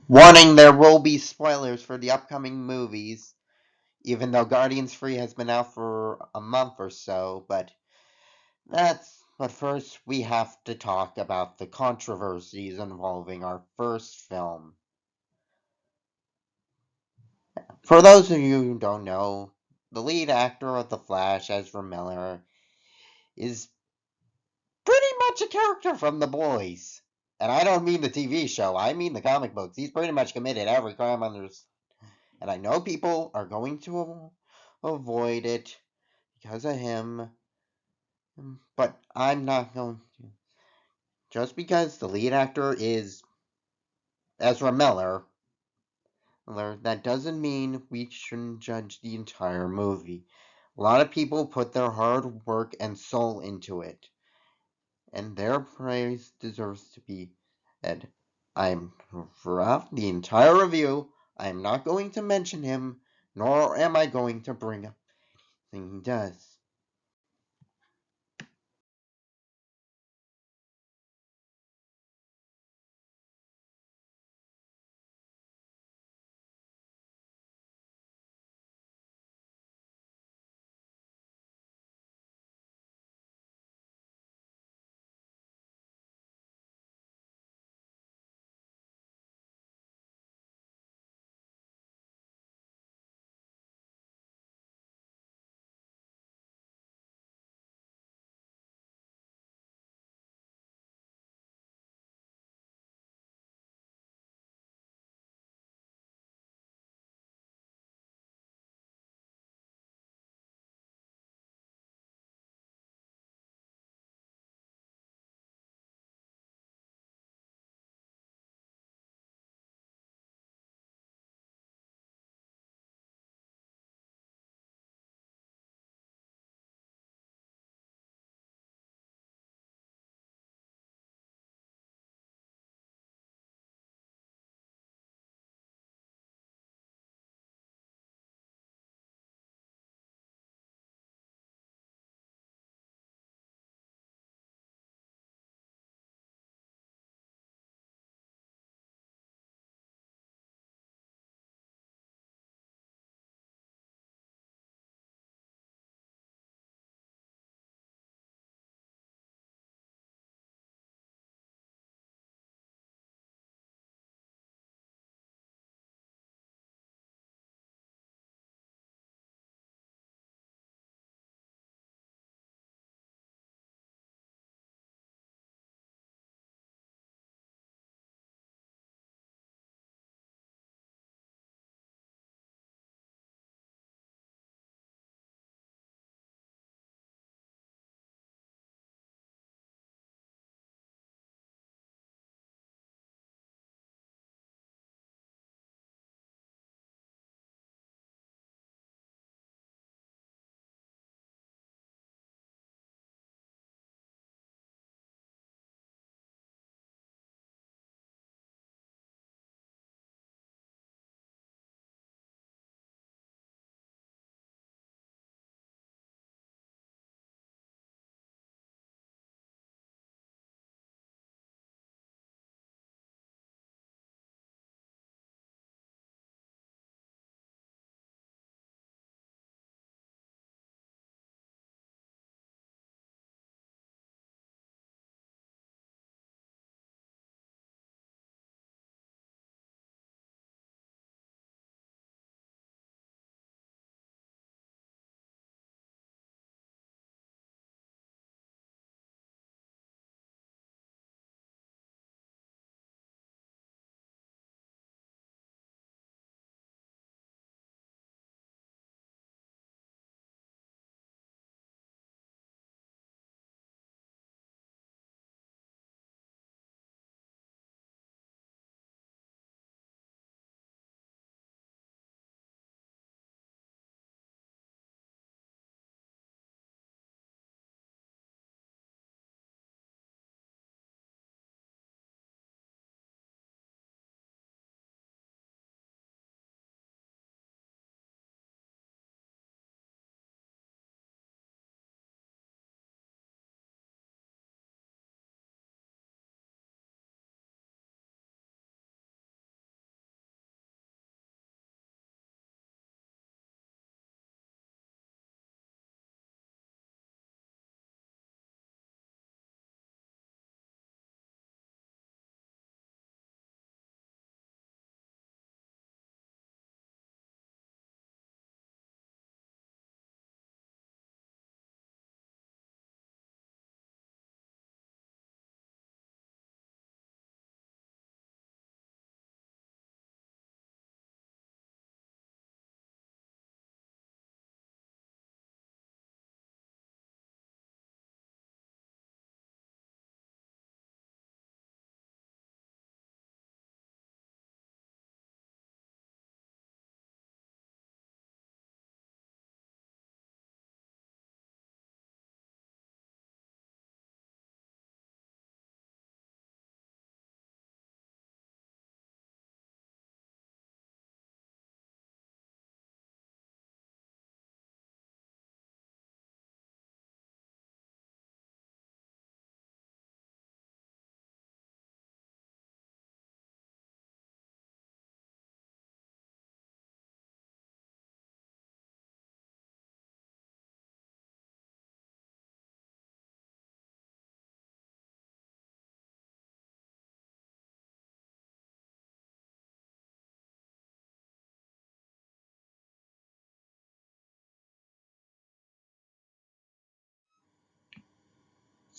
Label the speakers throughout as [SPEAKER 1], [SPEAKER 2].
[SPEAKER 1] Warning, there will be spoilers for the upcoming movies, even though Guardians 3 has been out for a month or so, but first we have to talk about the controversies involving our first film. For those of you who don't know, the lead actor of The Flash, Ezra Miller, is pretty much a character from The Boys. And I don't mean the TV show, I mean the comic books. He's pretty much committed every crime under the and I know people are going to avoid it because of him, but I'm not going to. Just because the lead actor is Ezra Miller, that doesn't mean we shouldn't judge the entire movie. A lot of people put their hard work and soul into it, and their praise deserves to be said. I'm throughout the entire review. I am not going to mention him, nor am I going to bring up anything he does.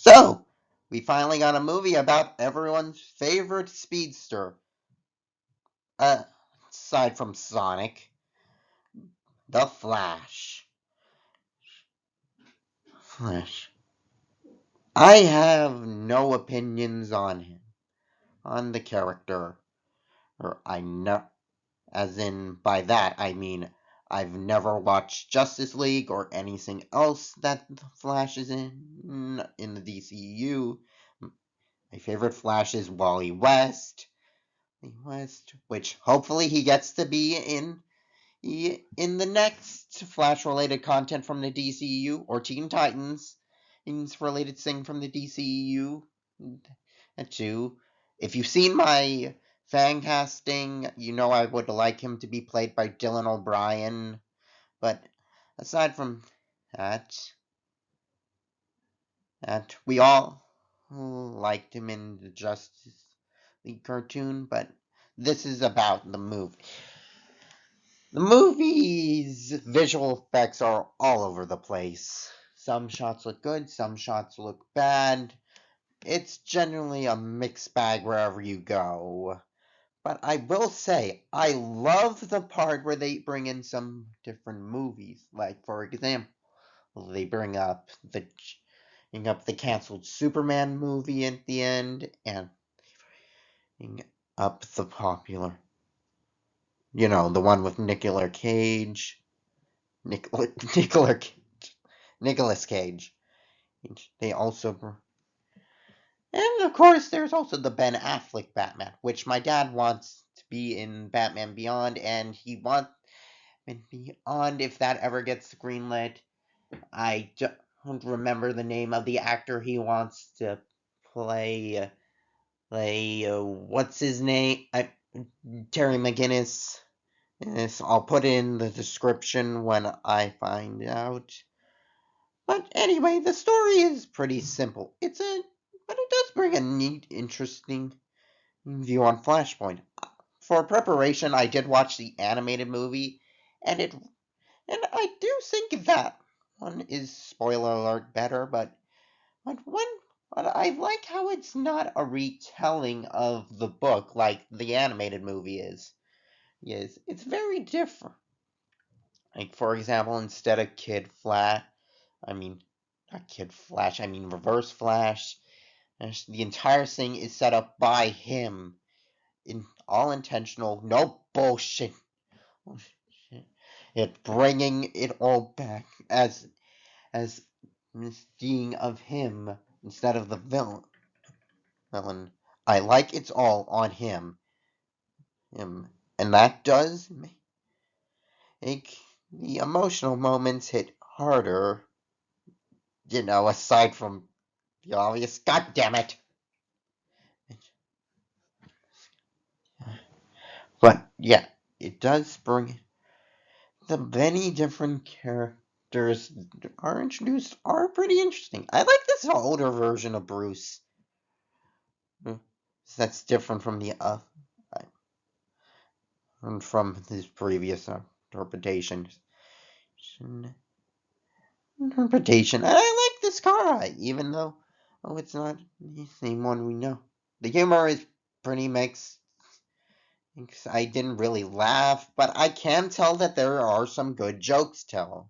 [SPEAKER 1] So, we finally got a movie about everyone's favorite speedster, uh, aside from Sonic, the Flash. Flash. I have no opinions on him, on the character, or I know, as in by that I mean I've never watched Justice League or anything else that the Flash is in the DCU. My favorite Flash is Wally West. Which hopefully he gets to be in the next Flash related content from the DCU or Teen Titans related thing from the DCU too. If you've seen my fan casting, you know I would like him to be played by Dylan O'Brien. But aside from that, we all liked him in the Justice League cartoon, but this is about the movie. The movie's visual effects are all over the place. Some shots look good, some shots look bad. It's generally a mixed bag wherever you go. But I will say, I love the part where they bring in some different movies. Like, for example, they bring up the canceled Superman movie at the end, and bring up the popular, the one with Nicolas Cage. Nicolas Nicolas Cage. They also, and of course, there's also the Ben Affleck Batman, which my dad wants to be in Batman Beyond, and he wants Beyond if that ever gets greenlit. I don't remember the name of the actor he wants to play. What's his name? Terry McGinnis. Yes, I'll put in the description when I find out. But anyway, the story is pretty simple. But it does bring a neat, interesting view on Flashpoint. For preparation, I did watch the animated movie, and I do think that one is, spoiler alert, better. But I like how it's not a retelling of the book like the animated movie is. Yes, it's very different. Like, for example, instead of Kid Flash, I mean, not Kid Flash, I mean Reverse Flash. The entire thing is set up by him, in all intentional, no bullshit. It bringing it all back as being of him instead of the villain. I like it's all on him, and that does make the emotional moments hit harder. Aside from the obvious, God damn it. But yeah, it does bring the many different characters are introduced are pretty interesting. I like this older version of Bruce. That's different from from his previous interpretations. Interpretation. And I like this car, even though it's not the same one we know. The humor is pretty mixed. I didn't really laugh, but I can tell that there are some good jokes told.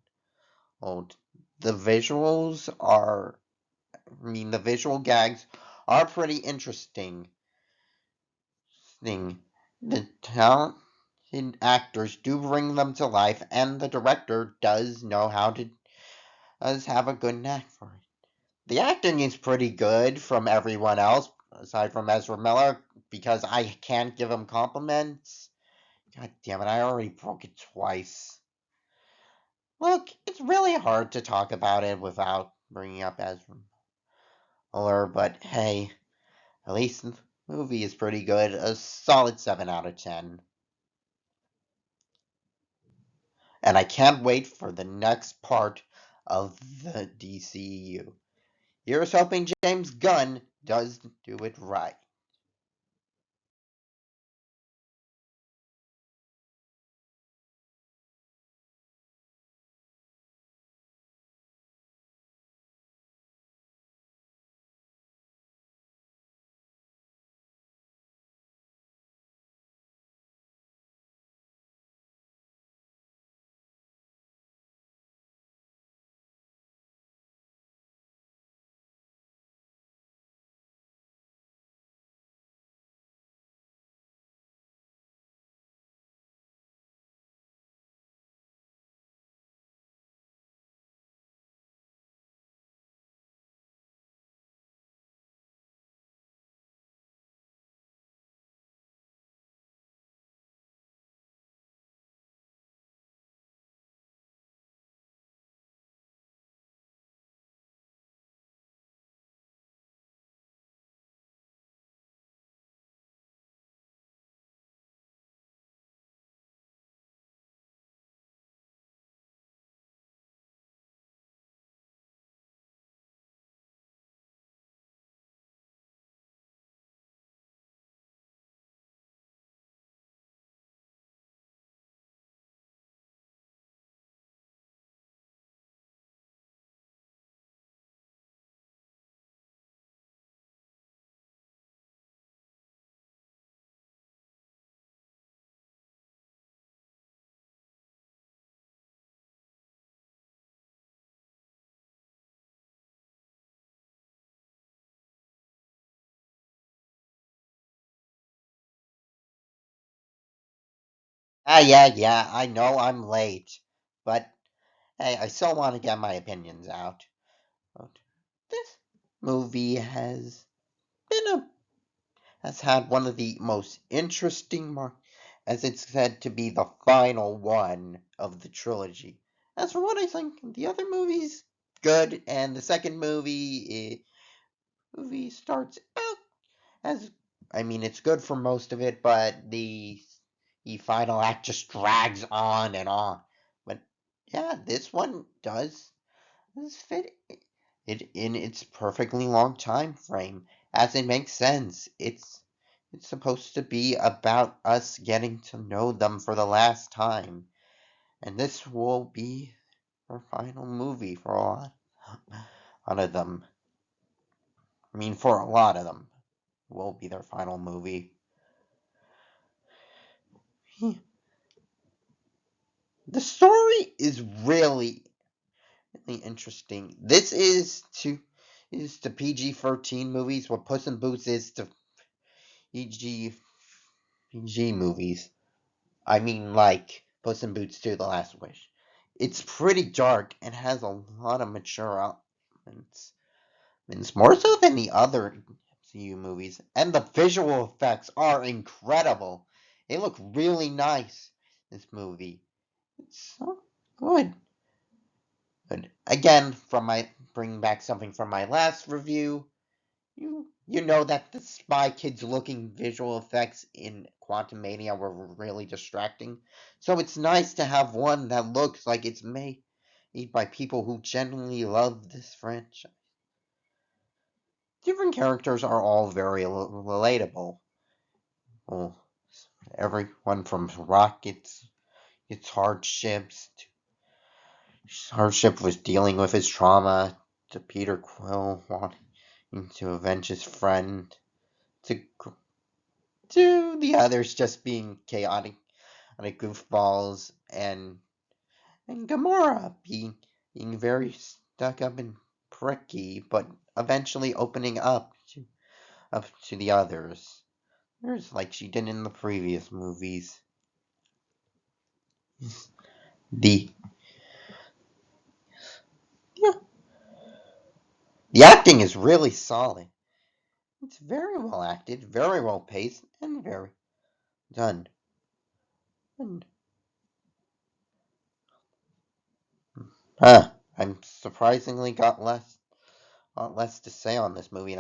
[SPEAKER 1] The visuals are, the visual gags are pretty interesting. The talented actors do bring them to life, and the director does know how to does have a good knack for it. The acting is pretty good from everyone else, aside from Ezra Miller, because I can't give him compliments. God damn it, I already broke it twice. Look, it's really hard to talk about it without bringing up Ezra Miller, but hey, at least the movie is pretty good. A solid 7 out of 10. And I can't wait for the next part of the DCU. Here's hoping James Gunn does do it right. Yeah, I know I'm late, but hey, I still want to get my opinions out. But this movie been a has had one of the most interesting as it's said to be the final one of the trilogy. As for what I think, the other movie's good, and the second movie starts out as, I mean, it's good for most of it, but the final act just drags on and on. But yeah, this one does fit it in its perfectly long time frame, as it makes sense. It's supposed to be about us getting to know them for the last time, and this will be our final movie for lot of them. I mean, for a lot of them, will be their final movie. The story is really interesting. This is to PG-13 movies what Puss in Boots is to PG movies. I mean, like Puss in Boots 2: The Last Wish. It's pretty dark and has a lot of mature elements. It's more so than the other MCU movies, and the visual effects are incredible. They look really nice. This movie, it's so good. But again, from my bringing back something from my last review, you know that the Spy Kids looking visual effects in Quantumania were really distracting. So it's nice to have one that looks like it's made by people who genuinely love this franchise. Different characters are all very relatable. Well, everyone from Rocket's its hardships to hardship with dealing with his trauma to Peter Quill wanting to avenge his friend to the others just being chaotic like goofballs and Gamora being very stuck up and pricky, but eventually opening up to the others. There's like she did in the previous movies. The yeah, the acting is really solid. It's very well acted, very well paced, and very done. And I'm surprisingly got less to say on this movie,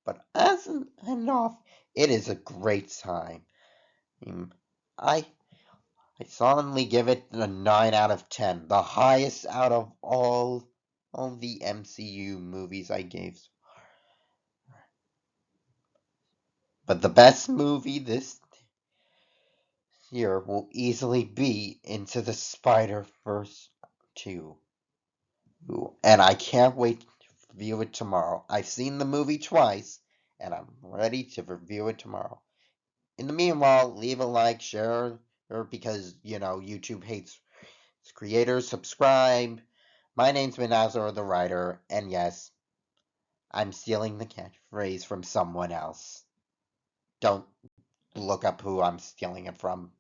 [SPEAKER 1] but as an end off, it is a great time. I I solemnly give it a 9 out of 10, the highest out of all the MCU movies I gave. But the best movie this year will easily be Into the Spider-Verse 2. And I can't wait to review it tomorrow. I've seen the movie twice, and I'm ready to review it tomorrow. In the meanwhile, leave a like, share, or because, YouTube hates its creators, subscribe. My name's Manazar the writer, and yes, I'm stealing the catchphrase from someone else. Don't look up who I'm stealing it from.